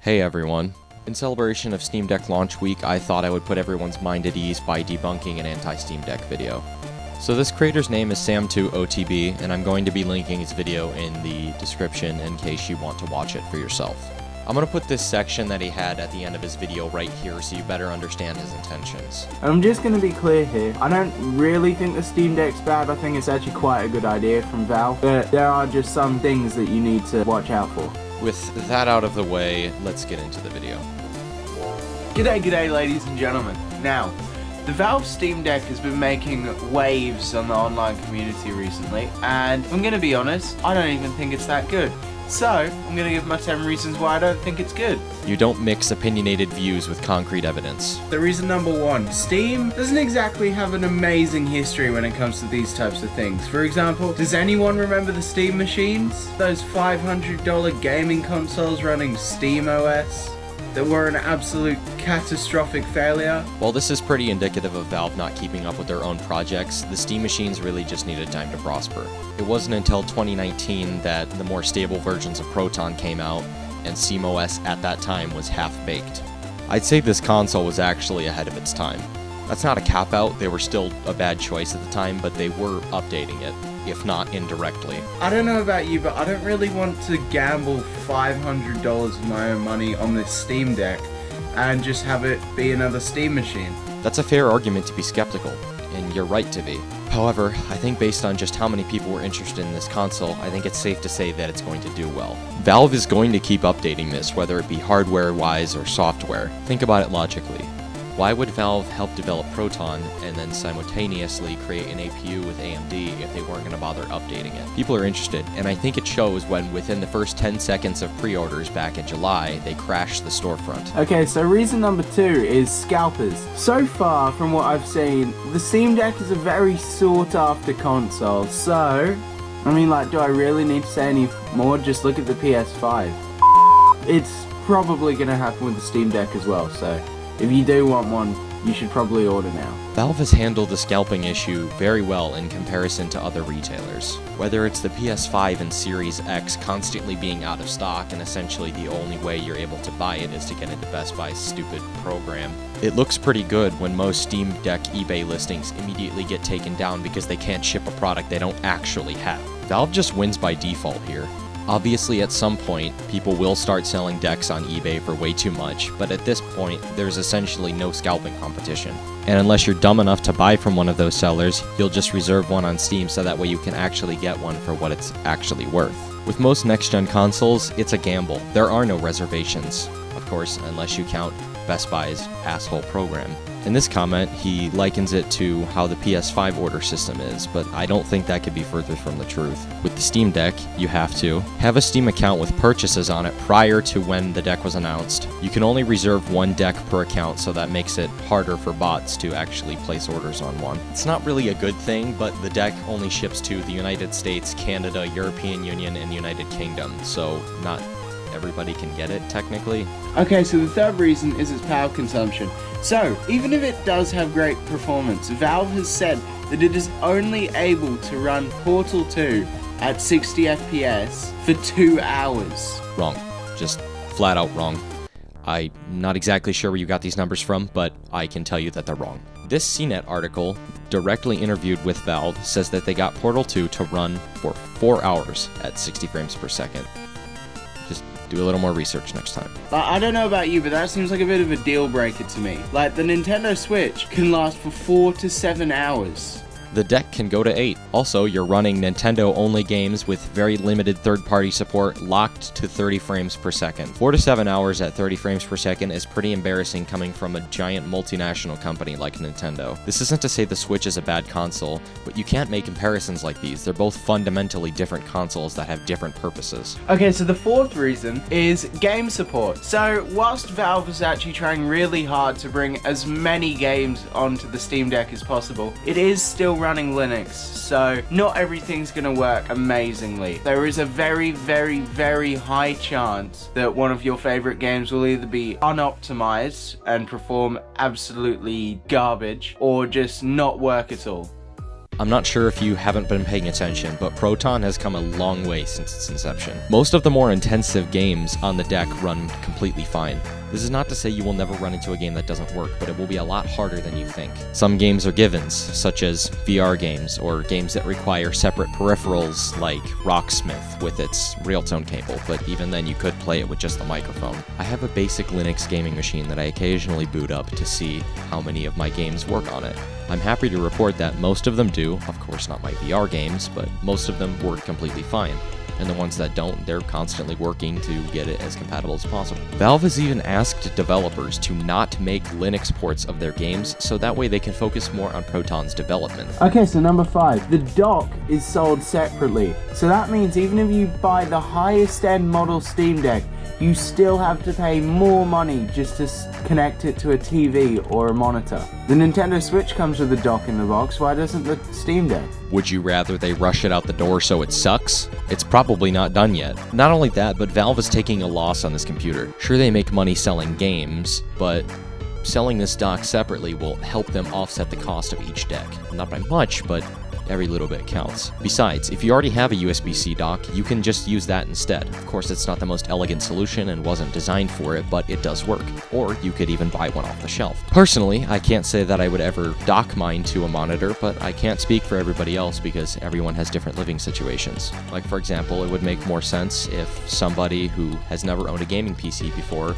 Hey everyone. In celebration of Steam Deck launch week, I thought I would put everyone's mind at ease by debunking an anti-Steam Deck video. So this creator's name is Sam2OTB, and I'm going to be linking his video in the description in case you want to watch it for yourself. I'm going to put this section that he had at the end of his video right here so you better understand his intentions. I'm just going to be clear here. I don't really think the Steam Deck's bad. I think it's actually quite a good idea from Valve, but there are just some things that you need to watch out for. With that out of the way, let's get into the video. G'day ladies and gentlemen. Now, the Valve Steam Deck has been making waves on the online community recently, and I'm gonna be honest, I don't even think it's that good. So, I'm gonna give my 10 reasons why I don't think it's good. You don't mix opinionated views with concrete evidence. The reason number one, Steam doesn't exactly have an amazing history when it comes to these types of things. For example, does anyone remember the Steam machines? Those $500 gaming consoles running SteamOS? That were an absolute catastrophic failure. While this is pretty indicative of Valve not keeping up with their own projects, the Steam machines really just needed time to prosper. It wasn't until 2019 that the more stable versions of Proton came out, and SteamOS at that time was half-baked. I'd say this console was actually ahead of its time. That's not a cop-out, they were still a bad choice at the time, but they were updating it, if not indirectly. I don't know about you, but I don't really want to gamble $500 of my own money on this Steam Deck and just have it be another Steam machine. That's a fair argument to be skeptical, and you're right to be. However, I think based on just how many people were interested in this console, I think it's safe to say that it's going to do well. Valve is going to keep updating this, whether it be hardware-wise or software. Think about it logically. Why would Valve help develop Proton and then simultaneously create an APU with AMD if they weren't going to bother updating it? People are interested, and I think it shows when within the first 10 seconds of pre-orders back in July, they crashed the storefront. Okay, so reason number two is scalpers. So far, from what I've seen, the Steam Deck is a very sought-after console, so I mean, do I really need to say any more? Just look at the PS5. It's probably going to happen with the Steam Deck as well, so if you do want one, you should probably order now. Valve has handled the scalping issue very well in comparison to other retailers. Whether it's the PS5 and Series X constantly being out of stock and essentially the only way you're able to buy it is to get into Best Buy's stupid program, it looks pretty good when most Steam Deck eBay listings immediately get taken down because they can't ship a product they don't actually have. Valve just wins by default here. Obviously, at some point, people will start selling decks on eBay for way too much, but at this point, there's essentially no scalping competition. And unless you're dumb enough to buy from one of those sellers, you'll just reserve one on Steam so that way you can actually get one for what it's actually worth. With most next-gen consoles, it's a gamble. There are no reservations, of course, unless you count Best Buy's asshole program. In this comment, he likens it to how the PS5 order system is, but I don't think that could be further from the truth. With the Steam Deck, you have to have a Steam account with purchases on it prior to when the deck was announced. You can only reserve one deck per account, so that makes it harder for bots to actually place orders on one. It's not really a good thing, but the deck only ships to the United States, Canada, European Union, and United Kingdom, so not everybody can get it, technically. Okay, so the third reason is its power consumption. So, even if it does have great performance, Valve has said that it is only able to run Portal 2 at 60 FPS for 2 hours. Wrong. Just flat out wrong. I'm not exactly sure where you got these numbers from, but I can tell you that they're wrong. This CNET article, directly interviewed with Valve, says that they got Portal 2 to run for 4 hours at 60 frames per second. Just do a little more research next time. I don't know about you, but that seems like a bit of a deal breaker to me. Like, the Nintendo Switch can last for 4 to 7 hours. The deck can go to 8. Also, you're running Nintendo-only games with very limited third-party support locked to 30 frames per second. 4 to 7 hours at 30 frames per second is pretty embarrassing coming from a giant multinational company like Nintendo. This isn't to say the Switch is a bad console, but you can't make comparisons like these. They're both fundamentally different consoles that have different purposes. Okay, so the fourth reason is game support. So, whilst Valve is actually trying really hard to bring as many games onto the Steam Deck as possible, it is still running Linux, so not everything's gonna work amazingly. There is a very, very, very high chance that one of your favorite games will either be unoptimized and perform absolutely garbage, or just not work at all. I'm not sure if you haven't been paying attention, but Proton has come a long way since its inception. Most of the more intensive games on the deck run completely fine. This is not to say you will never run into a game that doesn't work, but it will be a lot harder than you think. Some games are givens, such as VR games, or games that require separate peripherals like Rocksmith with its real-tone cable, but even then you could play it with just the microphone. I have a basic Linux gaming machine that I occasionally boot up to see how many of my games work on it. I'm happy to report that most of them do, of course not my VR games, but most of them work completely fine. And the ones that don't, they're constantly working to get it as compatible as possible. Valve has even asked developers to not make Linux ports of their games, so that way they can focus more on Proton's development. Okay, so number 5, the dock is sold separately. So that means even if you buy the highest end model Steam Deck, you still have to pay more money just to connect it to a TV or a monitor. The Nintendo Switch comes with a dock in the box, why doesn't the Steam Deck? Would you rather they rush it out the door so it sucks? It's probably not done yet. Not only that, but Valve is taking a loss on this computer. Sure, they make money selling games, but selling this dock separately will help them offset the cost of each deck. Not by much, but every little bit counts. Besides, if you already have a USB-C dock, you can just use that instead. Of course, it's not the most elegant solution and wasn't designed for it, but it does work. Or you could even buy one off the shelf. Personally, I can't say that I would ever dock mine to a monitor, but I can't speak for everybody else because everyone has different living situations. Like, for example, it would make more sense if somebody who has never owned a gaming PC before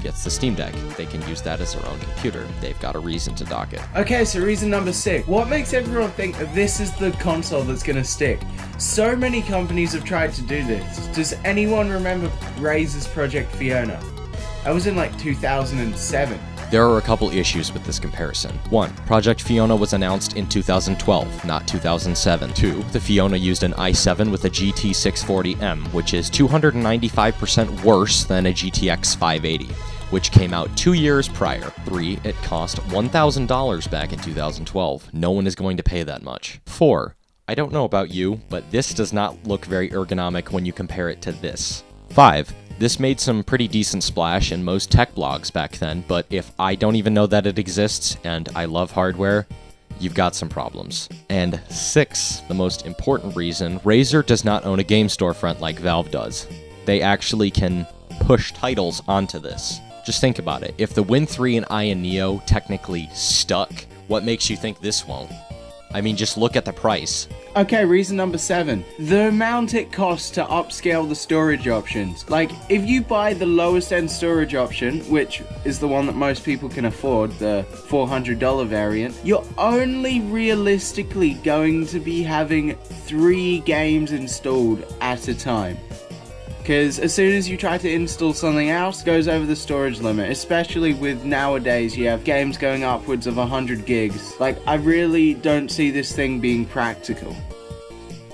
gets the Steam Deck. They can use that as their own computer. They've got a reason to dock it. Okay, so reason number 6. What makes everyone think that this is the console that's gonna stick? So many companies have tried to do this. Does anyone remember Razer's Project Fiona? That was in like 2007. There are a couple issues with this comparison. 1. Project Fiona was announced in 2012, not 2007. 2. The Fiona used an i7 with a GT 640M, which is 295% worse than a GTX 580. Which came out 2 years prior. 3. It cost $1,000 back in 2012. No one is going to pay that much. 4. I don't know about you, but this does not look very ergonomic when you compare it to this. 5. This made some pretty decent splash in most tech blogs back then, but if I don't even know that it exists, and I love hardware, you've got some problems. And 6, the most important reason, Razer does not own a game storefront like Valve does. They actually can push titles onto this. Just think about it. If the Win 3 and Ion Neo technically stuck, what makes you think this won't? I mean, just look at the price. Okay, reason number 7. The amount it costs to upscale the storage options. Like, if you buy the lowest end storage option, which is the one that most people can afford, the $400 variant, you're only realistically going to be having 3 games installed at a time. Because as soon as you try to install something else, it goes over the storage limit. Especially with nowadays, you have games going upwards of 100 gigs. Like, I really don't see this thing being practical.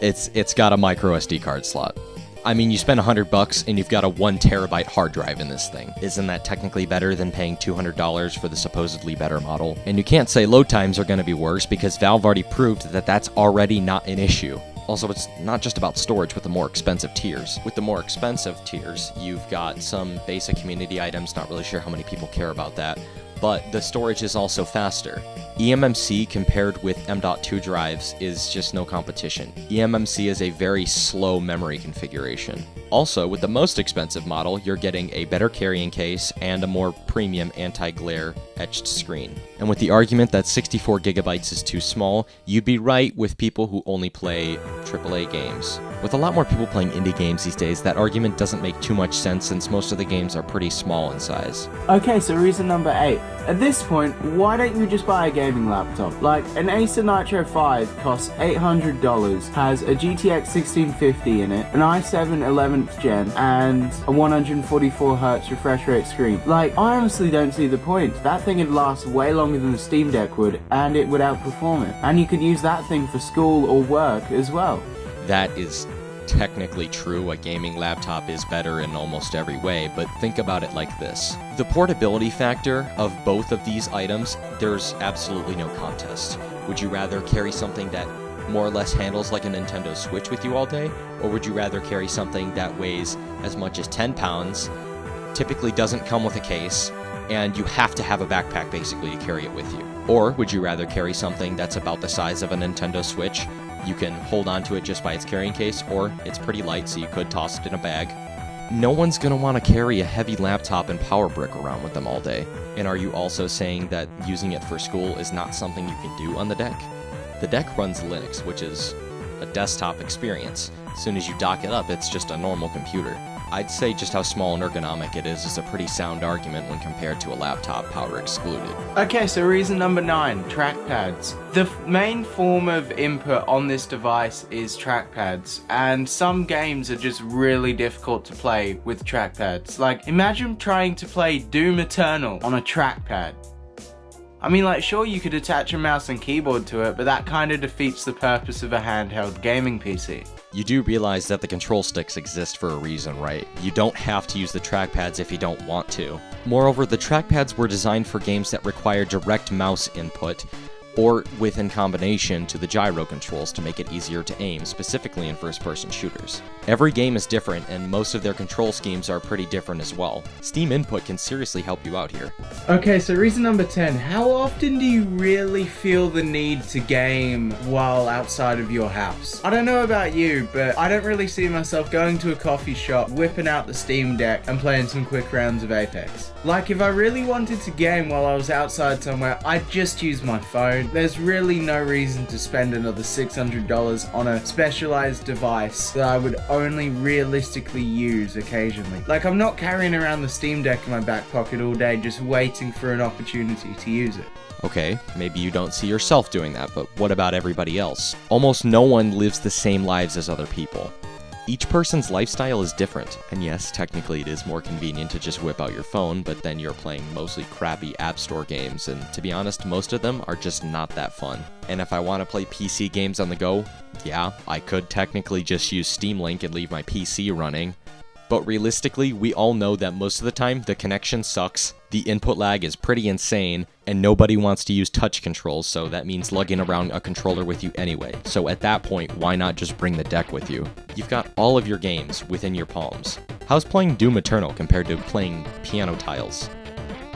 It's got a micro SD card slot. I mean, you spend $100 and you've got a 1 terabyte hard drive in this thing. Isn't that technically better than paying $200 for the supposedly better model? And you can't say load times are going to be worse because Valve already proved that that's already not an issue. Also, it's not just about storage with the more expensive tiers. With the more expensive tiers, you've got some basic community items, not really sure how many people care about that, but the storage is also faster. eMMC compared with M.2 drives is just no competition. eMMC is a very slow memory configuration. Also, with the most expensive model, you're getting a better carrying case and a more premium anti-glare etched screen. And with the argument that 64 gigabytes is too small, you'd be right with people who only play AAA games. With a lot more people playing indie games these days, that argument doesn't make too much sense since most of the games are pretty small in size. Okay, so reason number 8. At this point, why don't you just buy a gaming laptop? Like, an Acer Nitro 5 costs $800, has a GTX 1650 in it, an i7 11th gen, and a 144Hz refresh rate screen. Like, I honestly don't see the point. That thing would last way longer than the Steam Deck would, and it would outperform it. And you could use that thing for school or work as well. That is technically true. A gaming laptop is better in almost every way, but think about it like this. The portability factor of both of these items, there's absolutely no contest. Would you rather carry something that more or less handles like a Nintendo Switch with you all day, or would you rather carry something that weighs as much as 10 pounds, typically doesn't come with a case, and you have to have a backpack basically to carry it with you. Or would you rather carry something that's about the size of a Nintendo Switch? You can hold onto it just by its carrying case, or it's pretty light so you could toss it in a bag. No one's going to want to carry a heavy laptop and power brick around with them all day. And are you also saying that using it for school is not something you can do on the deck? The deck runs Linux, which is a desktop experience. As soon as you dock it up, it's just a normal computer. I'd say just how small and ergonomic it is a pretty sound argument when compared to a laptop, power excluded. Okay, so reason number 9, trackpads. The main form of input on this device is trackpads, and some games are just really difficult to play with trackpads. Like, imagine trying to play Doom Eternal on a trackpad. I mean, like, sure, you could attach a mouse and keyboard to it, but that kind of defeats the purpose of a handheld gaming PC. You do realize that the control sticks exist for a reason, right? You don't have to use the trackpads if you don't want to. Moreover, the trackpads were designed for games that require direct mouse input, or within combination to the gyro controls to make it easier to aim, specifically in first-person shooters. Every game is different, and most of their control schemes are pretty different as well. Steam input can seriously help you out here. Okay, so reason number 10, how often do you really feel the need to game while outside of your house? I don't know about you, but I don't really see myself going to a coffee shop, whipping out the Steam Deck, and playing some quick rounds of Apex. Like, if I really wanted to game while I was outside somewhere, I'd just use my phone. There's really no reason to spend another $600 on a specialized device that I would only realistically use occasionally. Like, I'm not carrying around the Steam Deck in my back pocket all day just waiting for an opportunity to use it. Okay, maybe you don't see yourself doing that, but what about everybody else? Almost no one lives the same lives as other people. Each person's lifestyle is different, and yes, technically it is more convenient to just whip out your phone, but then you're playing mostly crappy App Store games, and to be honest, most of them are just not that fun. And if I want to play PC games on the go, yeah, I could technically just use Steam Link and leave my PC running. But realistically, we all know that most of the time, the connection sucks, the input lag is pretty insane, and nobody wants to use touch controls, so that means lugging around a controller with you anyway. So at that point, why not just bring the deck with you? You've got all of your games within your palms. How's playing Doom Eternal compared to playing piano tiles?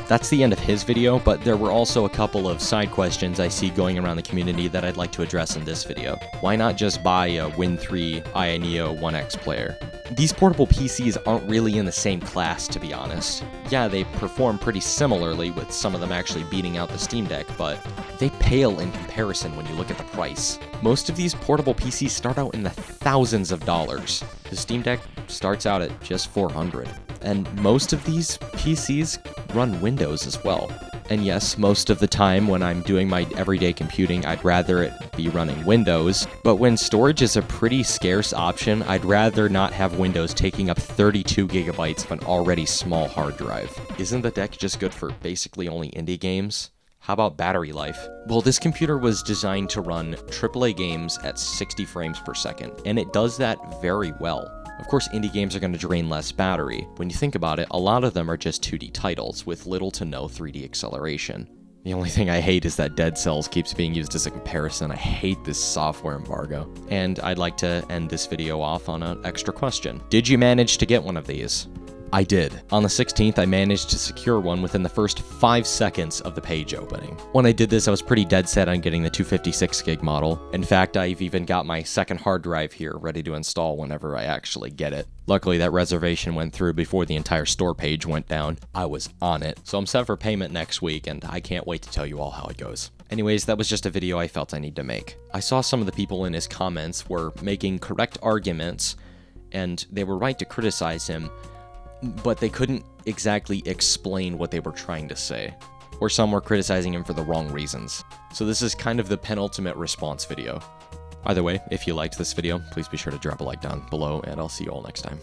That's the end of his video, but there were also a couple of side questions I see going around the community that I'd like to address in this video. Why not just buy a Win 3 iNeo 1X player? These portable PCs aren't really in the same class, to be honest. Yeah, they perform pretty similarly, with some of them actually beating out the Steam Deck, but they pale in comparison when you look at the price. Most of these portable PCs start out in the thousands of dollars. The Steam Deck starts out at just $400. And most of these PCs run Windows as well. And yes, most of the time when I'm doing my everyday computing, I'd rather it be running Windows, but when storage is a pretty scarce option, I'd rather not have Windows taking up 32 gigabytes of an already small hard drive. Isn't the deck just good for basically only indie games? How about battery life? Well, this computer was designed to run AAA games at 60 frames per second, and it does that very well. Of course, indie games are going to drain less battery. When you think about it, a lot of them are just 2D titles with little to no 3D acceleration. The only thing I hate is that Dead Cells keeps being used as a comparison. I hate this software embargo. And I'd like to end this video off on an extra question. Did you manage to get one of these? I did. On the 16th, I managed to secure one within the first 5 seconds of the page opening. When I did this, I was pretty dead set on getting the 256 gig model. In fact, I've even got my second hard drive here ready to install whenever I actually get it. Luckily, that reservation went through before the entire store page went down. I was on it. So I'm set for payment next week, and I can't wait to tell you all how it goes. Anyways, that was just a video I felt I need to make. I saw some of the people in his comments were making correct arguments, and they were right to criticize him, but they couldn't exactly explain what they were trying to say. Or some were criticizing him for the wrong reasons. So this is kind of the penultimate response video. Either way, if you liked this video, please be sure to drop a like down below, and I'll see you all next time.